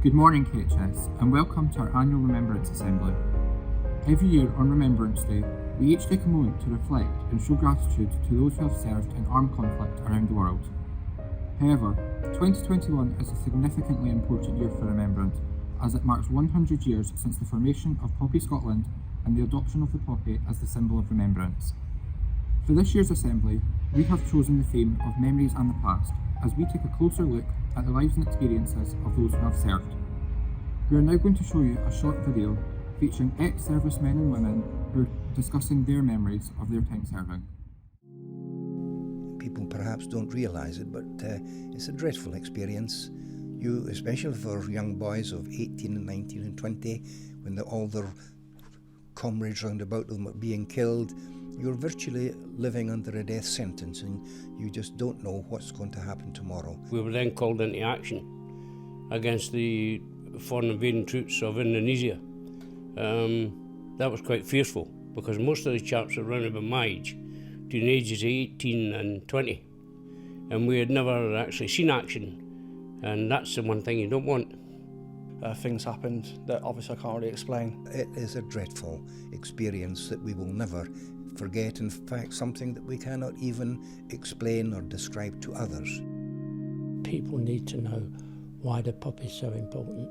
Good morning, KHS, and welcome to our annual Remembrance Assembly. Every year on Remembrance Day, we each take a moment to reflect and show gratitude to those who have served in armed conflict around the world. However, 2021 is a significantly important year for Remembrance, as it marks 100 years since the formation of Poppy Scotland and the adoption of the poppy as the symbol of remembrance. For this year's assembly, we have chosen the theme of Memories and the Past, as we take a closer look at the lives and experiences of those who have served. We are now going to show you a short video featuring ex-servicemen and women who are discussing their memories of their time serving. People perhaps don't realise it, but it's a dreadful experience. Especially for young boys of 18 and 19 and 20, when all their comrades round about them are being killed, you're virtually living under a death sentence and you just don't know what's going to happen tomorrow. We were then called into action against the foreign invading troops of Indonesia. That was quite fearful because most of the chaps were around about my age, between the ages of 18 and 20, and we had never actually seen action, and that's the one thing you don't want. Things happened that obviously I can't really explain. It is a dreadful experience that we will never forget, in fact something that we cannot even explain or describe to others. People need to know why the poppy is so important.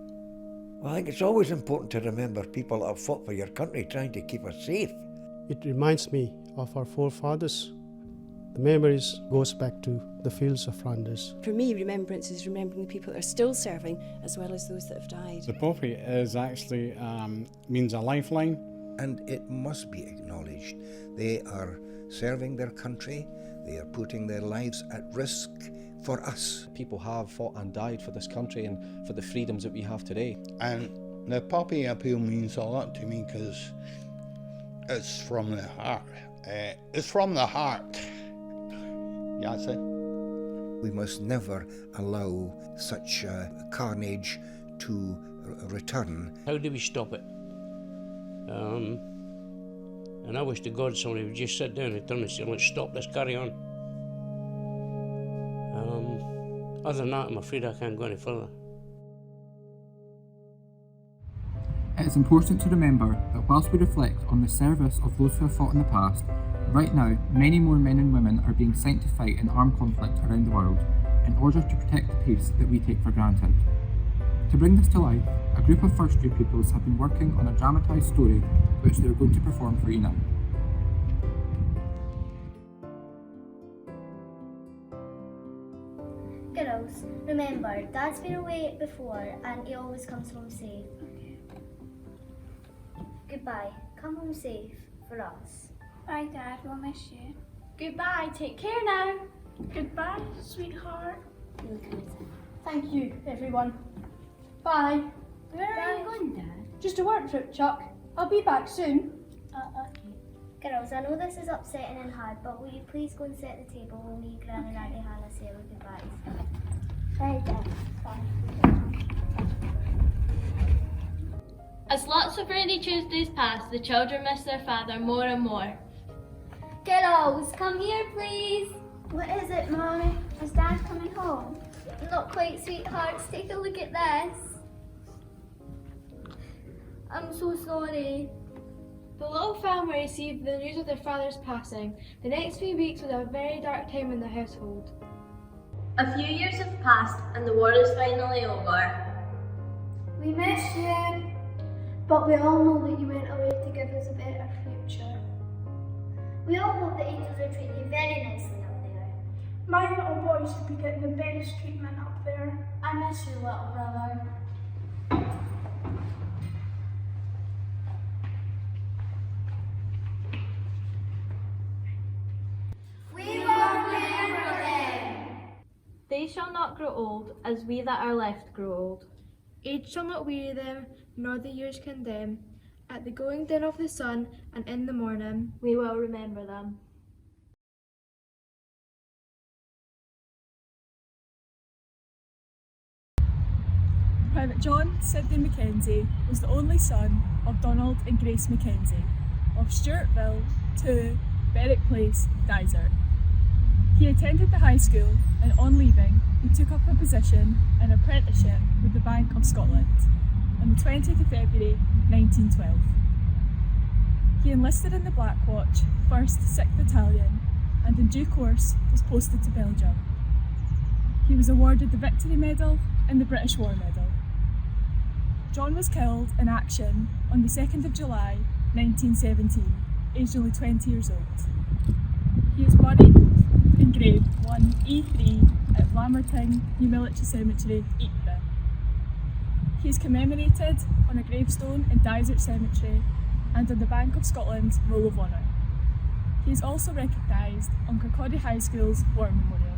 Well, I think it's always important to remember people that have fought for your country, trying to keep us safe. It reminds me of our forefathers. The memories goes back to the fields of Flanders. For me, remembrance is remembering the people that are still serving as well as those that have died. The poppy is actually means a lifeline. And it must be acknowledged. They are serving their country, they are putting their lives at risk for us. People have fought and died for this country and for the freedoms that we have today. And the poppy appeal means a lot to me because it's from the heart. It's from the heart. Yeah, that's it. We must never allow such carnage to return. How do we stop it? And I wish to God somebody would just sit down and turn and say, let's stop this, carry on. Other than that, I'm afraid I can't go any further. It is important to remember that whilst we reflect on the service of those who have fought in the past, right now many more men and women are being sent to fight in armed conflict around the world in order to protect the peace that we take for granted. To bring this to life, a group of first year pupils have been working on a dramatised story which they are going to perform for you now. Girls, remember, Dad's been away before and he always comes home safe. Goodbye, come home safe for us. Bye Dad, we'll miss you. Goodbye, take care now. Goodbye, sweetheart. Thank you, everyone. Bye. Where are you going, Dad? Just a work trip, Chuck. I'll be back soon. Okay. Girls, I know this is upsetting and hard, but will you please go and set the table while me, Gran and Auntie Hannah say our goodbyes? Bye, Dad. Bye. As lots of rainy Tuesdays pass, the children miss their father more and more. Girls, come here, please. What is it, Mommy? Is Dad coming home? Not quite, sweethearts. Take a look at this. I'm so sorry. The little family received the news of their father's passing. The next few weeks was a very dark time in the household. A few years have passed and the war is finally over. We miss you. But we all know that you went away to give us a better future. We all hope the angels are treating you very nicely up there. My little boy should be getting the best treatment up there. I miss you, little brother. We will remember them. They shall not grow old, as we that are left grow old. Age shall not weary them, nor the years condemn. At the going down of the sun, and in the morning, we will remember them. Private John Cydney McKenzie was the only son of Donald and Grace McKenzie of Stewartville to Berwick Place, Dysart. He attended the high school and on leaving he took up a position in apprenticeship with the Bank of Scotland on the 20th of February 1912. He enlisted in the Black Watch, 1st 6th Battalion, and in due course was posted to Belgium. He was awarded the Victory Medal and the British War Medal. John was killed in action on the 2nd of July 1917, aged only 20 years old. He is buried in grave 1E3 at Lamerting New Military Cemetery, Ypres. He is commemorated on a gravestone in Dysart Cemetery and on the Bank of Scotland's Roll of Honour. He is also recognised on Kirkcaldy High School's War Memorial.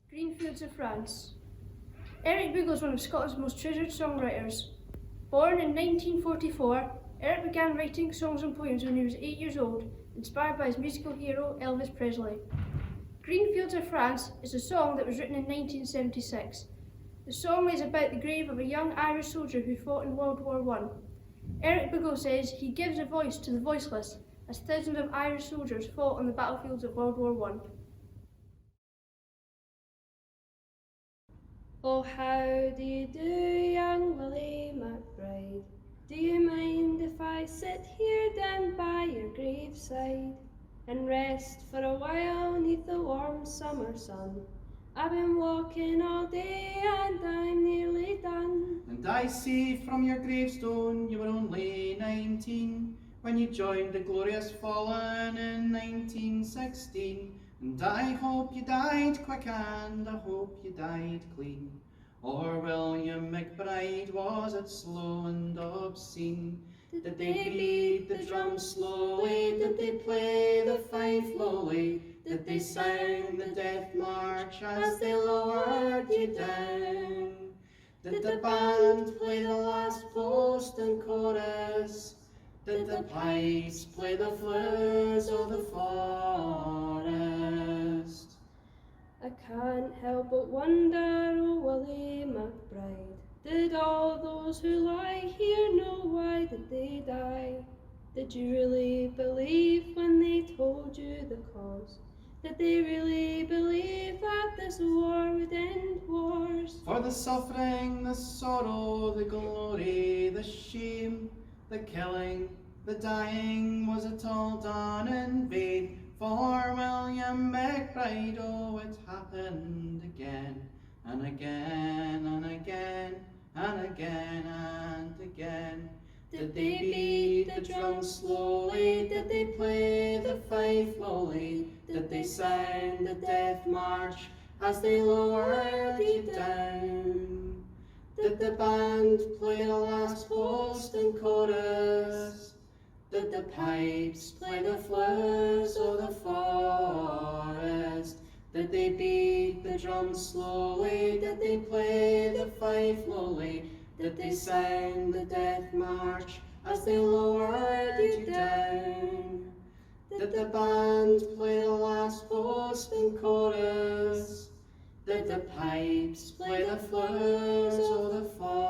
Green Fields of France. Eric Bogle is one of Scotland's most treasured songwriters. Born in 1944, Eric began writing songs and poems when he was 8 years old, inspired by his musical hero Elvis Presley. Green Fields of France is a song that was written in 1976. The song is about the grave of a young Irish soldier who fought in World War I. Eric Bogle says he gives a voice to the voiceless, as thousands of Irish soldiers fought on the battlefields of World War I. Oh, how do you do, young Willie McBride? Do you mind if I sit here down by your graveside and rest for a while neath the warm summer sun? I've been walking all day and I'm nearly done. And I see from your gravestone you were only 19 when you joined the glorious fallen in 1916. And I hope you died quick and I hope you died clean. Or William McBride, was it slow and obscene? Did they beat the drum slowly? Did they play the fife lowly? Did they sing the death march as they lowered you down? Did the band play the last post and chorus? Did the pipes play the flutes of the forest? I can't help but wonder, oh Willie McBride, did all those who lie here know why did they die? Did you really believe when they told you the cause? Did they really believe that this war would end wars? For the suffering, the sorrow, the glory, the shame, the killing, the dying, was it all done in vain? For William McBride, oh, it happened again, and again, and again, and again, and again. Did they beat the drum slowly? Did they play the fife lowly? Did they sing the death march as they lowered you down? Did the band play the last post and chorus? Did the pipes play the flutes of the forest? Did they beat the drum slowly? Did they play the fife lowly? Did they sing the death march as they lowered you down? Did the band play the last post and chorus? Did the pipes play the flutes of the forest?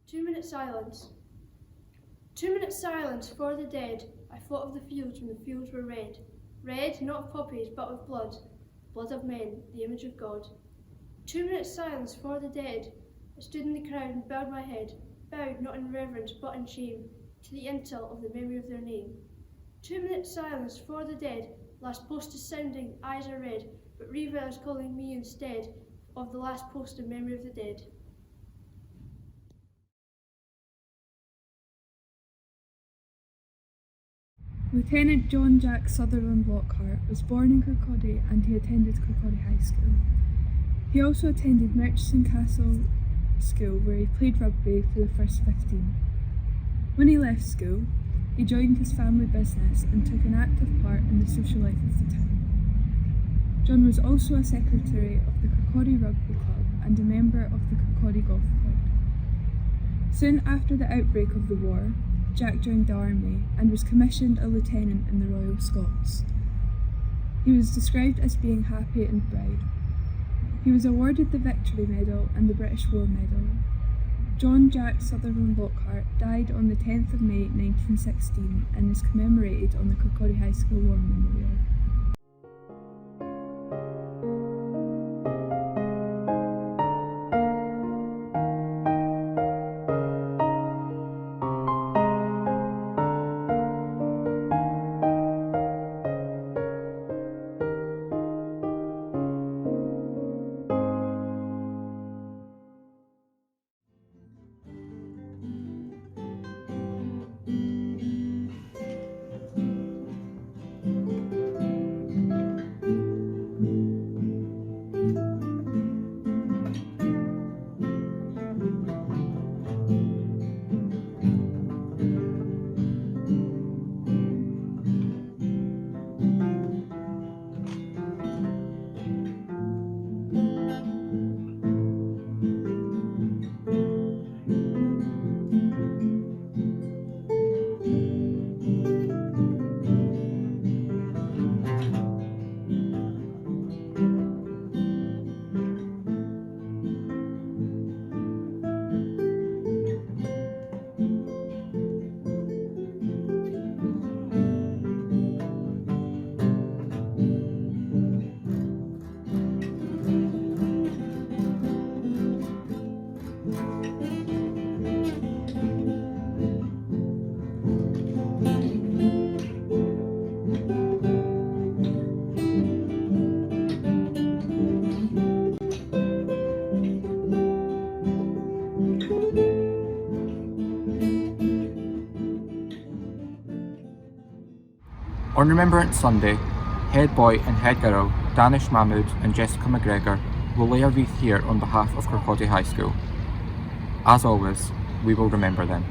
Two-minute silence. 2 minutes silence for the dead. I thought of the fields when the fields were red. Red, not of poppies, but with blood, blood of men, the image of God. 2 minutes silence for the dead. I stood in the crowd and bowed my head, bowed not in reverence but in shame, to the intel of the memory of their name. 2 minutes silence for the dead. Last post is sounding, eyes are red, but Reva is calling me instead of the last post in memory of the dead. Lieutenant John Jack Sutherland Lockhart was born in Kirkcaldy and he attended Kirkcaldy High School. He also attended Merchiston Castle School where he played rugby for the first 15. When he left school, he joined his family business and took an active part in the social life of the town. John was also a secretary of the Kirkcaldy Rugby Club and a member of the Kirkcaldy Golf Club. Soon after the outbreak of the war, Jack joined the army and was commissioned a lieutenant in the Royal Scots. He was described as being happy and proud. He was awarded the Victory Medal and the British War Medal. John Jack Sutherland Lockhart died on the 10th of May 1916 and is commemorated on the Kirkcaldy High School War Memorial. On Remembrance Sunday, head boy and head girl Danish Mahmood and Jessica McGregor will lay a wreath here on behalf of Kirkcaldy High School. As always, we will remember them.